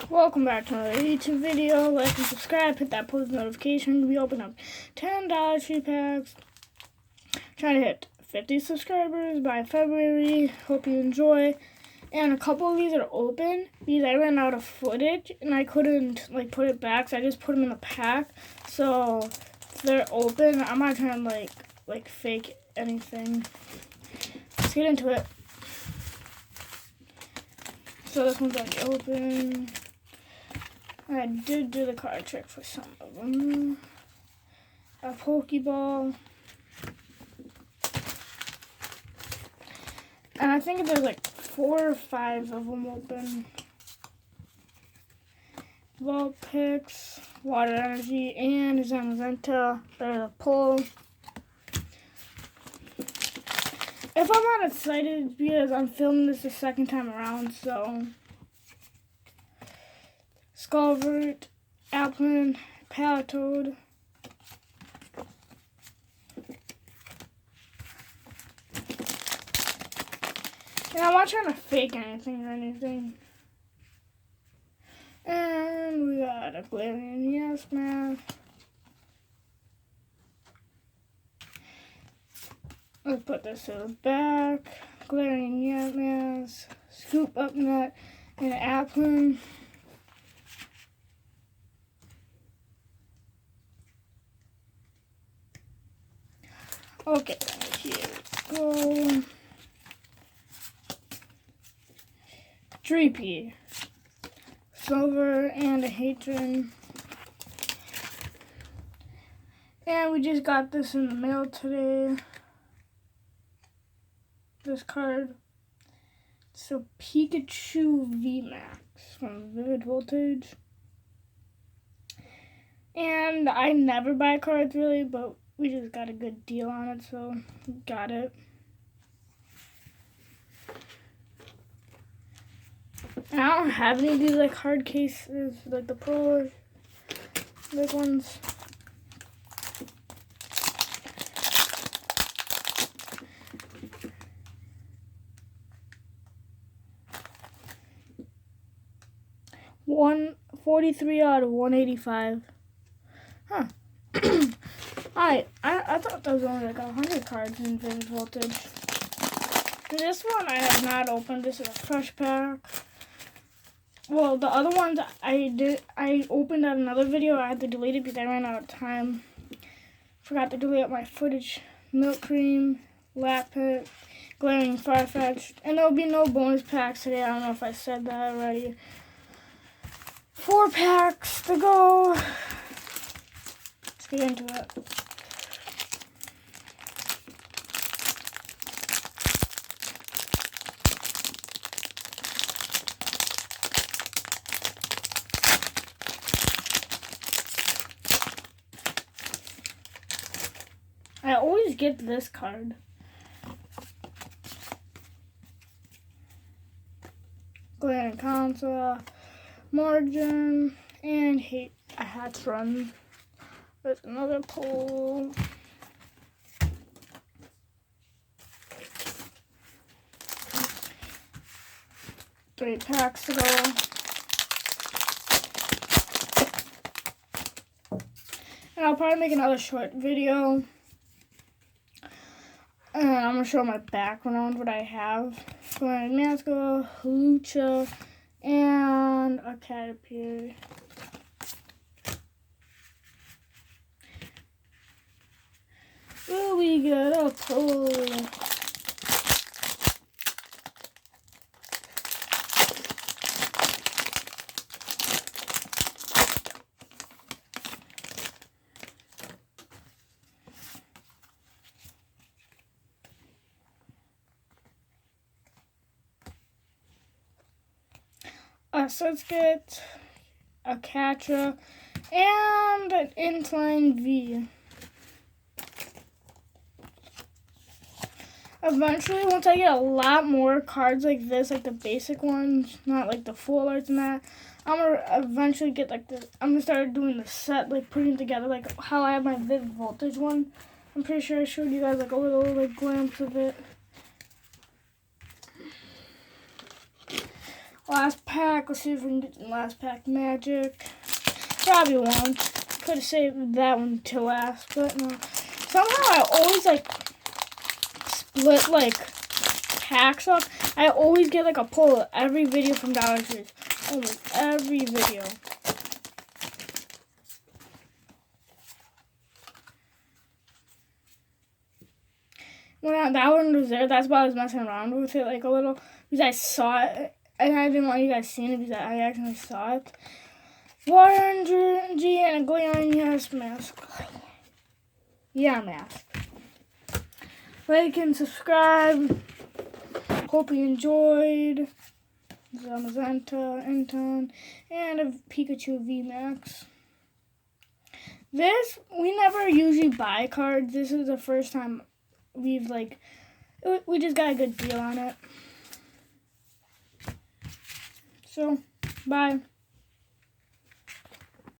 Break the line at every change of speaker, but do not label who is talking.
Welcome back to another YouTube video. Like and subscribe, hit that post notification. We open up $10 free packs. Trying to hit 50 subscribers by February. Hope you enjoy. And a couple of these are open because I ran out of footage and I couldn't put it back, so I just put them in the pack. So they're open. I'm not trying to like fake anything. Let's get into it. So this one's already open. I did do the card trick for some of them. A Pokeball. And I think there's like 4 or 5 of them open. Vulpix, Water Energy, and Zamazenta. There's a pull. If I'm not excited, it's because I'm filming this the second time around, so. Skullvert, Applin, Palatoad. And I'm not trying to fake anything or anything. And we got a Galarian Yesman. Let's put this to the back. Galarian Yesman, Scoop Up Net, and Applin. Okay, here we go. Dreepy, Silver, and a Hatron. And we just got this in the mail today. This card. So Pikachu VMAX from Vivid Voltage. And I never buy cards really, but we just got a good deal on it, so got it. And I don't have any of these like hard cases, like the Pro big ones. $143 out of 185. Huh. I thought there was only like 100 cards in Vivid Voltage. And this one I have not opened. This is a fresh pack. Well, the other ones I opened at another video. I had to delete it because I ran out of time. Forgot to delete my footage. Milk Cream, Lapit, Glaring Farfetch'd. And there'll be no bonus packs today. I don't know if I said that already. 4 packs to go. Let's get into it. I always get this card. Glen Console, Margin, and a Hatron. There's another pull. Three packs to go. And I'll probably make another short video. And I'm going to show my background, what I have. Galarian Masco, Lucha, and a Caterpie. Oh, we got a pull. So let's get a Katra and an Incline V. Eventually, once I get a lot more cards like this, like the basic ones, not like the full arts and that, I'm gonna eventually get like the. I'm gonna start doing the set, like putting together, like how I have my Vivid Voltage one. I'm pretty sure I showed you guys like a little like glimpse of it. Last pack. Let's see if we can get the last pack magic. Probably won't. Could have saved that one to last, but no. Somehow I always like split like packs up. I always get like a pull every video from Dollar Tree. Almost every video. When that one was there, that's why I was messing around with it like a little. Because I saw it, and I didn't want you guys seeing it because I actually saw it. Water energy and a Glacius mask. Yeah, mask. Like and subscribe. Hope you enjoyed. Zamazenta, Inton, and a Pikachu VMAX. This, we never usually buy cards. This is the first time we just got a good deal on it. So, bye.